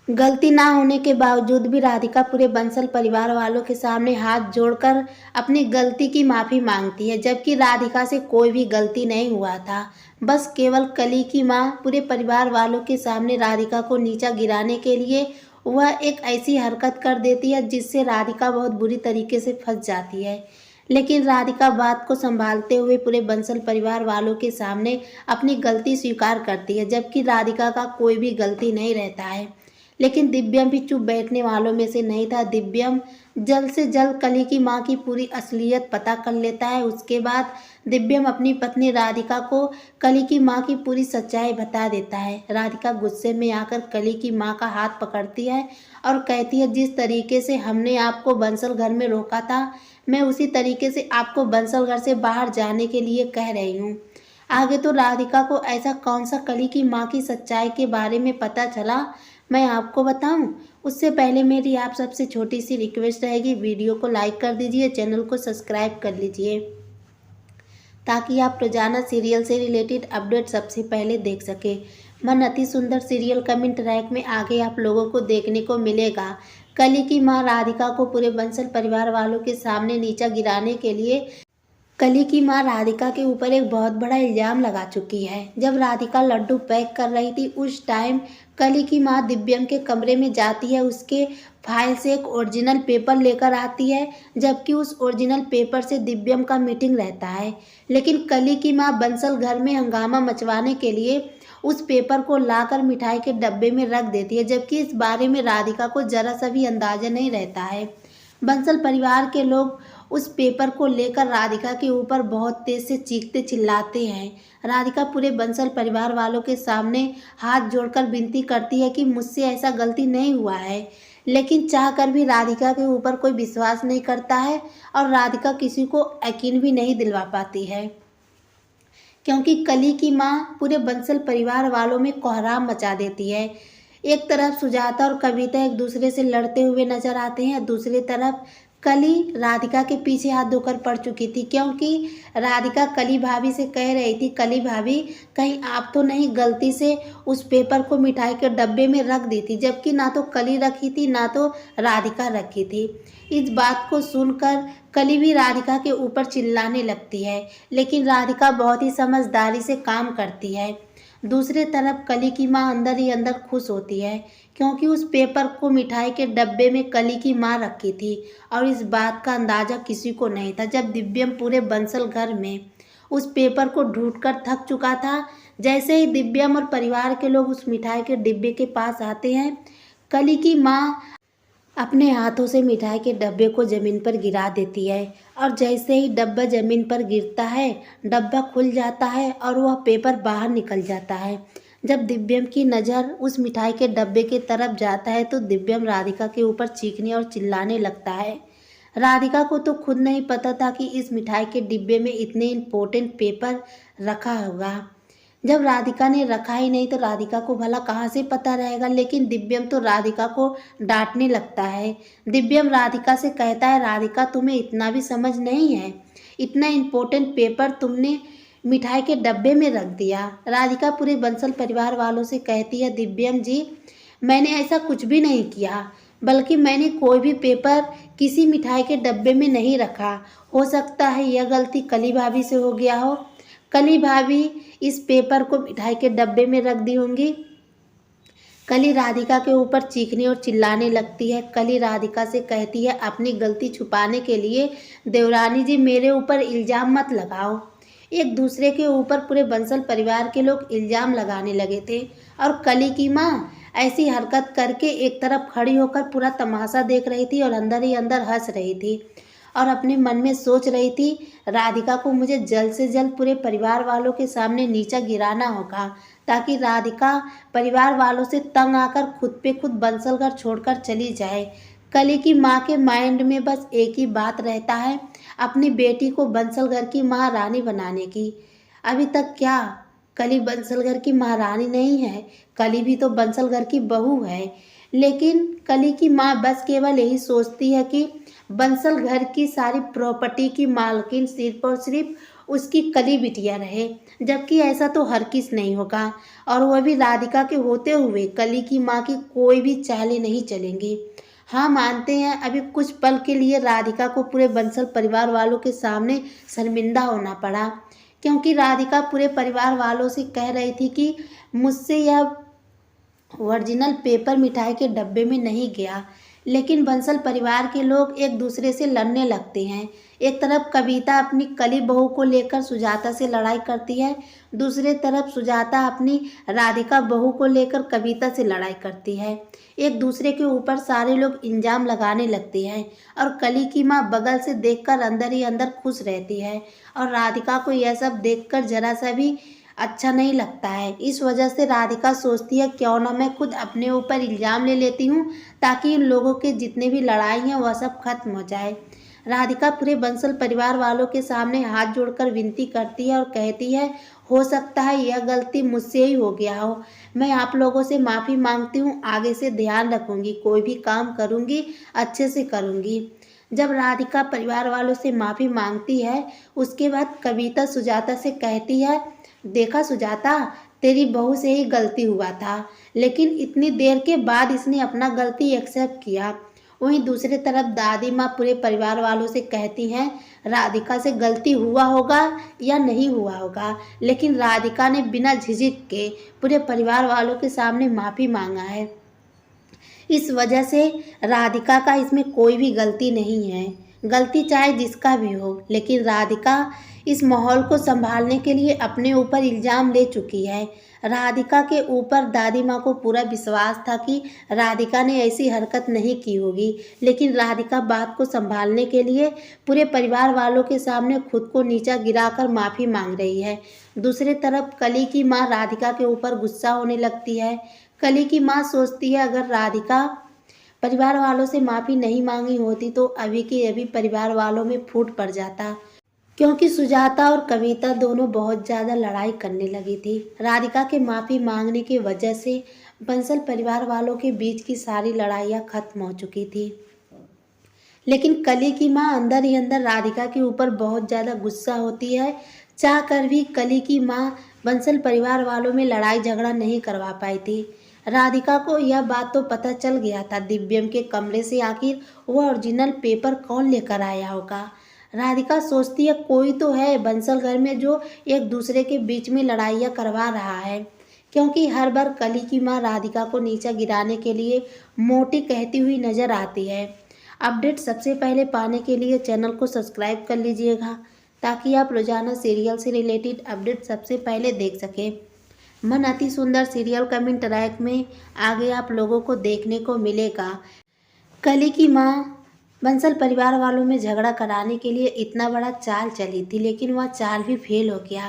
गलती ना होने के बावजूद भी राधिका पूरे बंसल परिवार वालों के सामने हाथ जोड़कर अपनी गलती की माफ़ी मांगती है, जबकि राधिका से कोई भी गलती नहीं हुआ था। बस केवल कली की माँ पूरे परिवार वालों के सामने राधिका को नीचा गिराने के लिए वह एक ऐसी हरकत कर देती है जिससे राधिका बहुत बुरी तरीके से फंस जाती है। लेकिन राधिका बात को संभालते हुए पूरे बंसल परिवार वालों के सामने अपनी गलती स्वीकार करती है, जबकि राधिका का कोई भी गलती नहीं रहता है। लेकिन दिव्यम भी चुप बैठने वालों में से नहीं था। दिव्यम जल्द से जल्द कली की मां की पूरी असलियत पता कर लेता है। उसके बाद दिव्यम अपनी पत्नी राधिका को कली की मां की पूरी सच्चाई बता देता है। राधिका गुस्से में आकर कली की मां का हाथ पकड़ती है और कहती है, जिस तरीके से हमने आपको बंसल घर में रोका था, मैं उसी तरीके से आपको बंसल घर से बाहर जाने के लिए कह रही हूँ। आगे तो राधिका को ऐसा कौन सा कली की मां की सच्चाई के बारे में पता चला, मैं आपको बताऊं। उससे पहले मेरी आप सबसे छोटी सी रिक्वेस्ट रहेगी, वीडियो को लाइक कर दीजिए, चैनल को सब्सक्राइब कर लीजिए ताकि आप रोजाना सीरियल से रिलेटेड अपडेट सबसे पहले देख सके। मन अति सुंदर सीरियल कमेंट रैक में आगे आप लोगों को देखने को मिलेगा। कली की मां राधिका को पूरे बंसल परिवार वालों के सामने नीचा गिराने के लिए कली की मां राधिका के ऊपर एक बहुत बड़ा इल्जाम लगा चुकी है। जब राधिका लड्डू पैक कर रही थी उस टाइम कली की मां दिव्यम के कमरे में जाती है, उसके फाइल से एक ओरिजिनल पेपर लेकर आती है, जबकि उस ओरिजिनल पेपर से दिव्यम का मीटिंग रहता है। लेकिन कली की मां बंसल घर में हंगामा मचवाने के लिए उस पेपर को लाकर मिठाई के डब्बे में रख देती है, जबकि इस बारे में राधिका को जरा सा भी अंदाजा नहीं रहता है। बंसल परिवार के लोग उस पेपर को लेकर राधिका के ऊपर बहुत तेज से चीखते चिल्लाते हैं। राधिका पूरे बंसल परिवार वालों के सामने हाथ जोड़कर विनती करती है कि मुझसे ऐसा गलती नहीं हुआ है, लेकिन चाहकर भी राधिका के ऊपर कोई विश्वास नहीं करता है और राधिका किसी को यकीन भी नहीं दिलवा पाती है, क्योंकि कली की मां पूरे बंसल परिवार वालों में कोहराम मचा देती है। एक तरफ सुजाता और कविता एक दूसरे से लड़ते हुए नजर आते हैं, दूसरी तरफ कली राधिका के पीछे हाथ धोकर पड़ चुकी थी, क्योंकि राधिका कली भाभी से कह रही थी, कली भाभी कहीं आप तो नहीं गलती से उस पेपर को मिठाई के डब्बे में रख दी थी, जबकि ना तो कली रखी थी ना तो राधिका रखी थी। इस बात को सुनकर कली भी राधिका के ऊपर चिल्लाने लगती है, लेकिन राधिका बहुत ही समझदारी से काम करती है। दूसरी तरफ कली की मां अंदर ही अंदर खुश होती है, क्योंकि उस पेपर को मिठाई के डब्बे में कली की मां रखी थी और इस बात का अंदाजा किसी को नहीं था। जब दिव्यम पूरे बंसल घर में उस पेपर को ढूंढकर थक चुका था, जैसे ही दिव्यम और परिवार के लोग उस मिठाई के डिब्बे के पास आते हैं, कली की मां अपने हाथों से मिठाई के डब्बे को जमीन पर गिरा देती है और जैसे ही डब्बा जमीन पर गिरता है, डब्बा खुल जाता है और वह पेपर बाहर निकल जाता है। जब दिव्यम की नज़र उस मिठाई के डब्बे की तरफ जाता है तो दिव्यम राधिका के ऊपर चीखने और चिल्लाने लगता है। राधिका को तो खुद नहीं पता था कि इस मिठाई के डिब्बे में इतने इम्पोर्टेंट पेपर रखा होगा। जब राधिका ने रखा ही नहीं तो राधिका को भला कहाँ से पता रहेगा, लेकिन दिव्यम तो राधिका को डांटने लगता है। दिव्यम राधिका से कहता है, राधिका तुम्हें इतना भी समझ नहीं है, इतना इम्पोर्टेंट पेपर तुमने मिठाई के डब्बे में रख दिया। राधिका पूरे बंसल परिवार वालों से कहती है, दिव्यम जी मैंने ऐसा कुछ भी नहीं किया, बल्कि मैंने कोई भी पेपर किसी मिठाई के डब्बे में नहीं रखा। हो सकता है यह गलती कली भाभी से हो गया हो, कली भाभी इस पेपर को मिठाई के डब्बे में रख दी होंगी। कली राधिका के ऊपर चीखने और चिल्लाने लगती है। कली राधिका से कहती है, अपनी गलती छुपाने के लिए देवरानी जी मेरे ऊपर इल्ज़ाम मत लगाओ। एक दूसरे के ऊपर पूरे बंसल परिवार के लोग इल्ज़ाम लगाने लगे थे और कली की माँ ऐसी हरकत करके एक तरफ खड़ी होकर पूरा तमाशा देख रही थी और अंदर ही अंदर हंस रही थी और अपने मन में सोच रही थी, राधिका को मुझे जल्द से जल्द पूरे परिवार वालों के सामने नीचा गिराना होगा, ताकि राधिका परिवार वालों से तंग आकर खुद पे खुद बंसल घर छोड़कर चली जाए। कली की माँ के माइंड में बस एक ही बात रहता है, अपनी बेटी को बंसल घर की महारानी बनाने की। अभी तक क्या कली बंसल घर की महारानी नहीं है, कली भी तो बंसल घर की बहू है। लेकिन कली की माँ बस केवल यही सोचती है कि बंसल घर की सारी प्रॉपर्टी की मालकिन सिर्फ और सिर्फ उसकी कली बिटिया रहे, जबकि ऐसा तो हर किस नहीं होगा, और वह भी राधिका के होते हुए कली की माँ की कोई भी चालें नहीं चलेंगी। हाँ, मानते हैं अभी कुछ पल के लिए राधिका को पूरे बंसल परिवार वालों के सामने शर्मिंदा होना पड़ा, क्योंकि राधिका पूरे परिवार वालों से कह रही थी कि मुझसे यह ओरिजिनल पेपर मिठाई के डब्बे में नहीं गया। लेकिन बंसल परिवार के लोग एक दूसरे से लड़ने लगते हैं। एक तरफ कविता अपनी कली बहू को लेकर सुजाता से लड़ाई करती है, दूसरे तरफ सुजाता अपनी राधिका बहू को लेकर कविता से लड़ाई करती है। एक दूसरे के ऊपर सारे लोग इल्जाम लगाने लगते हैं, और कली की माँ बगल से देखकर अंदर ही अंदर खुश रहती है, और राधिका को यह सब देखकर जरा सा भी अच्छा नहीं लगता है। इस वजह से राधिका सोचती है क्यों ना मैं खुद अपने ऊपर इल्ज़ाम ले लेती हूँ, ताकि इन लोगों के जितने भी लड़ाई हैं वह सब खत्म हो जाए। राधिका पूरे बंसल परिवार वालों के सामने हाथ जोड़कर विनती करती है और कहती है, हो सकता है यह गलती मुझसे ही हो गया हो, मैं आप लोगों से माफ़ी मांगती हूँ, आगे से ध्यान रखूँगी, कोई भी काम करूँगी अच्छे से करूँगी। जब राधिका परिवार वालों से माफ़ी मांगती है, उसके बाद कविता सुजाता से कहती है, देखा सुजाता, तेरी बहू से ही गलती हुआ था, लेकिन इतनी देर के बाद इसने अपना गलती एक्सेप्ट किया। वहीं दूसरी तरफ दादी माँ पूरे परिवार वालों से कहती हैं, राधिका से गलती हुआ होगा या नहीं हुआ होगा, लेकिन राधिका ने बिना झिझक के पूरे परिवार वालों के सामने माफ़ी मांगा है। इस वजह से राधिका का इसमें कोई भी गलती नहीं है। गलती चाहे जिसका भी हो, लेकिन राधिका इस माहौल को संभालने के लिए अपने ऊपर इल्ज़ाम ले चुकी है। राधिका के ऊपर दादी माँ को पूरा विश्वास था कि राधिका ने ऐसी हरकत नहीं की होगी, लेकिन राधिका बात को संभालने के लिए पूरे परिवार वालों के सामने खुद को नीचा गिराकर माफ़ी मांग रही है। दूसरी तरफ कली की माँ राधिका के ऊपर गुस्सा होने लगती है। कली की माँ सोचती है अगर राधिका परिवार वालों से माफ़ी नहीं मांगी होती तो अभी के अभी परिवार वालों में फूट पड़ जाता, क्योंकि सुजाता और कविता दोनों बहुत ज़्यादा लड़ाई करने लगी थी। राधिका के माफ़ी मांगने की वजह से बंसल परिवार वालों के बीच की सारी लड़ाइयाँ खत्म हो चुकी थी। लेकिन कली की माँ अंदर ही अंदर राधिका के ऊपर बहुत ज़्यादा गुस्सा होती है। चाह कर भी कली की माँ बंसल परिवार वालों में लड़ाई झगड़ा नहीं करवा पाई थी। राधिका को यह बात तो पता चल गया था दिव्यम के कमरे से आखिर वो ओरिजिनल पेपर कौन लेकर आया होगा। राधिका सोचती है कोई तो है बंसल घर में जो एक दूसरे के बीच में लड़ाइयाँ करवा रहा है, क्योंकि हर बार कली की माँ राधिका को नीचा गिराने के लिए मोटी कहती हुई नजर आती है। अपडेट सबसे पहले पाने के लिए चैनल को सब्सक्राइब कर लीजिएगा, ताकि आप रोजाना सीरियल से रिलेटेड अपडेट सबसे पहले देख सकें। मन अति सुंदर सीरियल कमेंट रैक में आगे आप लोगों को देखने को मिलेगा। कली की माँ बंसल परिवार वालों में झगड़ा कराने के लिए इतना बड़ा चाल चली थी, लेकिन वह चाल भी फेल हो गया।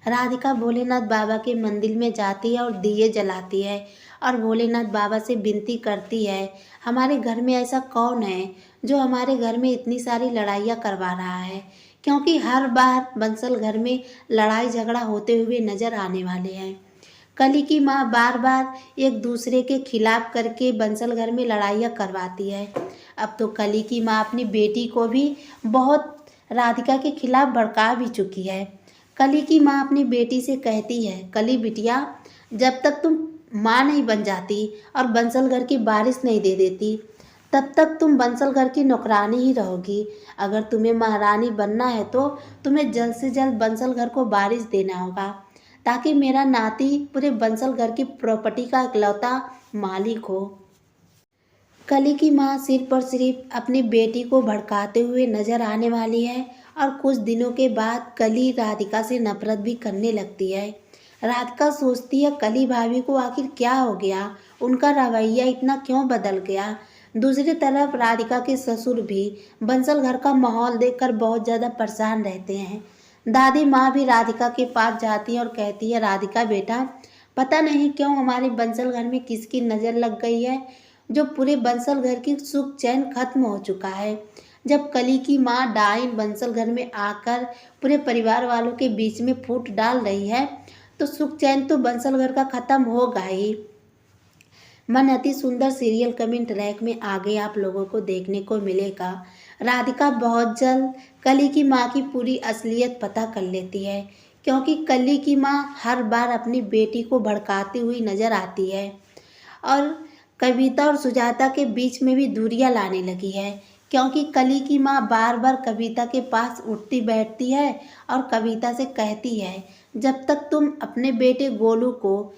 राधिका भोलेनाथ बाबा के मंदिर में जाती है और दिए जलाती है, और भोलेनाथ बाबा से विनती करती है, हमारे घर में ऐसा कौन है जो हमारे घर में इतनी सारी लड़ाइयाँ करवा रहा है, क्योंकि हर बार बंसल घर में लड़ाई झगड़ा होते हुए नजर आने वाले हैं। कली की माँ बार बार एक दूसरे के खिलाफ करके बंसल घर में लड़ाइयाँ करवाती है। अब तो कली की माँ अपनी बेटी को भी बहुत राधिका के खिलाफ भड़का भी चुकी है। कली की माँ अपनी बेटी से कहती है, कली बिटिया, जब तक तुम माँ नहीं बन जाती और बंसल घर की बारिश नहीं दे देती, तब तक तुम बंसल घर की नौकरानी ही रहोगी। अगर तुम्हें महारानी बनना है तो तुम्हें जल्द से जल्द बंसल घर को बारिश देना होगा, ताकि मेरा नाती पूरे बंसल घर की प्रॉपर्टी का इकलौता मालिक हो। कली की माँ सिर्फ और सिर्फ अपनी बेटी को भड़काते हुए नजर आने वाली है, और कुछ दिनों के बाद कली राधिका से नफरत भी करने लगती है। राधिका सोचती है कली भाभी को आखिर क्या हो गया, उनका रवैया इतना क्यों बदल गया। दूसरी तरफ राधिका के ससुर भी बंसल घर का माहौल देखकर बहुत ज़्यादा परेशान रहते हैं। दादी माँ भी राधिका के पास जाती है और कहती है, राधिका बेटा, पता नहीं क्यों हमारे बंसल घर में किसकी नज़र लग गई है, जो पूरे बंसल घर की सुख चैन खत्म हो चुका है। जब कली की माँ डाइन बंसल घर में आकर पूरे परिवार वालों के बीच में फूट डाल रही है, तो सुख चैन तो बंसल घर का खत्म होगा ही। मन अति सुंदर सीरियल कमेंट रैक में आगे आप लोगों को देखने को मिलेगा। राधिका बहुत जल्द कली की माँ की पूरी असलियत पता कर लेती है, क्योंकि कली की माँ हर बार अपनी बेटी को भड़काती हुई नजर आती है और कविता और सुजाता के बीच में भी दूरियां लाने लगी है, क्योंकि कली की माँ बार बार कविता के पास उठती बैठती है और कविता से कहती है, जब तक तुम अपने बेटे गोलू को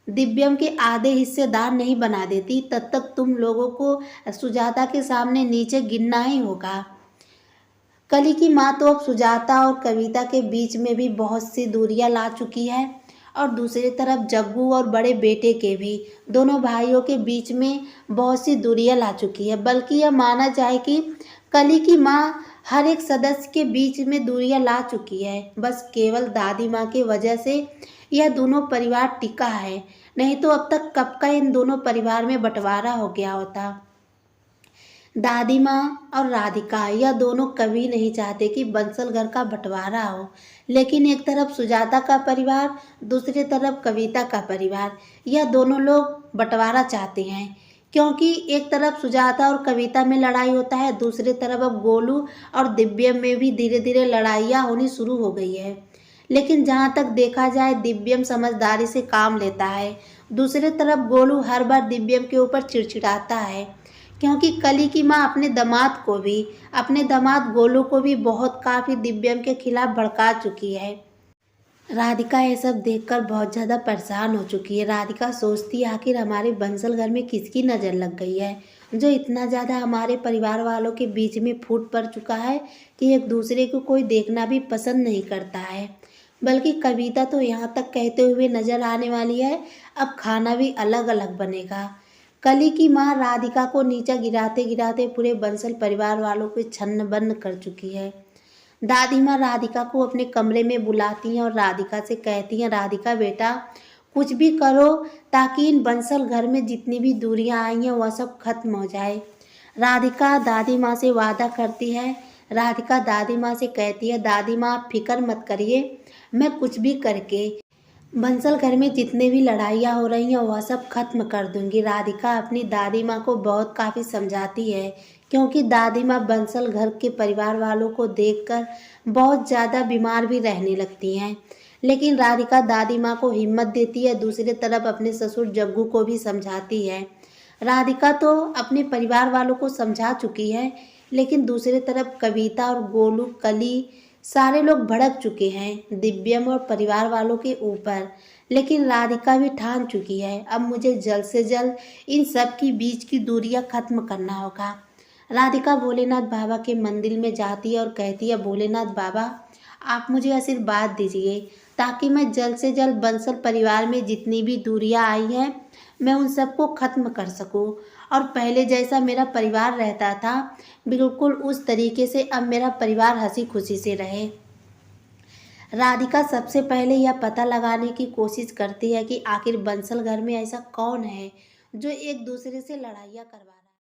दिव्यम के आधे हिस्सेदार नहीं बना देती तब तक तुम लोगों को सुजाता के सामने नीचे गिरना ही होगा। कली की माँ तो अब सुजाता और कविता के बीच में भी बहुत सी दूरियां ला चुकी है और दूसरी तरफ जग्गू और बड़े बेटे के भी दोनों भाइयों के बीच में बहुत सी दूरियां ला चुकी है। बल्कि यह माना जाए कि कली की माँ हर एक सदस्य के बीच में दूरियां ला चुकी है। बस केवल दादी माँ की वजह से यह दोनों परिवार टिका है, नहीं तो अब तक कब का इन दोनों परिवार में बंटवारा हो गया होता। दादी माँ और राधिका यह दोनों कभी नहीं चाहते कि बंसल घर का बंटवारा हो, लेकिन एक तरफ सुजाता का परिवार, दूसरी तरफ कविता का परिवार, यह दोनों लोग बंटवारा चाहते हैं, क्योंकि एक तरफ सुजाता और कविता में लड़ाई होता है, दूसरी तरफ अब गोलू और दिव्यम में भी धीरे धीरे लड़ाइयाँ होनी शुरू हो गई है। लेकिन जहाँ तक देखा जाए दिव्यम समझदारी से काम लेता है, दूसरी तरफ गोलू हर बार दिव्यम के ऊपर चिड़चिड़ाता है, क्योंकि कली की माँ अपने दामाद गोलू को भी बहुत काफ़ी दिव्यम के खिलाफ भड़का चुकी है। राधिका ये सब देखकर बहुत ज़्यादा परेशान हो चुकी है। राधिका सोचती है आखिर हमारे बंसल घर में किसकी नज़र लग गई है, जो इतना ज़्यादा हमारे परिवार वालों के बीच में फूट पड़ चुका है कि एक दूसरे को कोई देखना भी पसंद नहीं करता है। बल्कि कविता तो यहाँ तक कहते हुए नजर आने वाली है, अब खाना भी अलग अलग बनेगा। कली की माँ राधिका को नीचा गिराते गिराते पूरे बंसल परिवार वालों को छन्न बन्न कर चुकी है। दादी माँ राधिका को अपने कमरे में बुलाती हैं और राधिका से कहती हैं, राधिका बेटा कुछ भी करो ताकि इन बंसल घर में जितनी भी दूरियां आई हैं वह सब खत्म हो जाए। राधिका दादी माँ से वादा करती है। राधिका दादी माँ से कहती है, दादी माँ आप फिक्र मत करिए, मैं कुछ भी करके बंसल घर में जितने भी लड़ाइयाँ हो रही हैं वह सब खत्म कर दूंगी। राधिका अपनी दादी माँ को बहुत काफ़ी समझाती है, क्योंकि दादी माँ बंसल घर के परिवार वालों को देखकर बहुत ज़्यादा बीमार भी रहने लगती हैं। लेकिन राधिका दादी माँ को हिम्मत देती है, दूसरी तरफ अपने ससुर जग्गू को भी समझाती है। राधिका तो अपने परिवार वालों को समझा चुकी है, लेकिन दूसरी तरफ कविता और गोलू कली सारे लोग भड़क चुके हैं दिव्यम और परिवार वालों के ऊपर। लेकिन राधिका भी ठान चुकी है, अब मुझे जल्द से जल्द इन सब की बीच की दूरियां खत्म करना होगा। राधिका भोलेनाथ बाबा के मंदिर में जाती है और कहती है, भोलेनाथ बाबा आप मुझे आशीर्वाद दीजिए ताकि मैं जल्द से जल्द बंसल परिवार में जितनी भी दूरियां आई हैं मैं उन सबको खत्म कर सकूं और पहले जैसा मेरा परिवार रहता था बिल्कुल उस तरीके से अब मेरा परिवार हंसी खुशी से रहे। राधिका सबसे पहले यह पता लगाने की कोशिश करती है कि आखिर बंसल घर में ऐसा कौन है जो एक दूसरे से लड़ाइयाँ करवा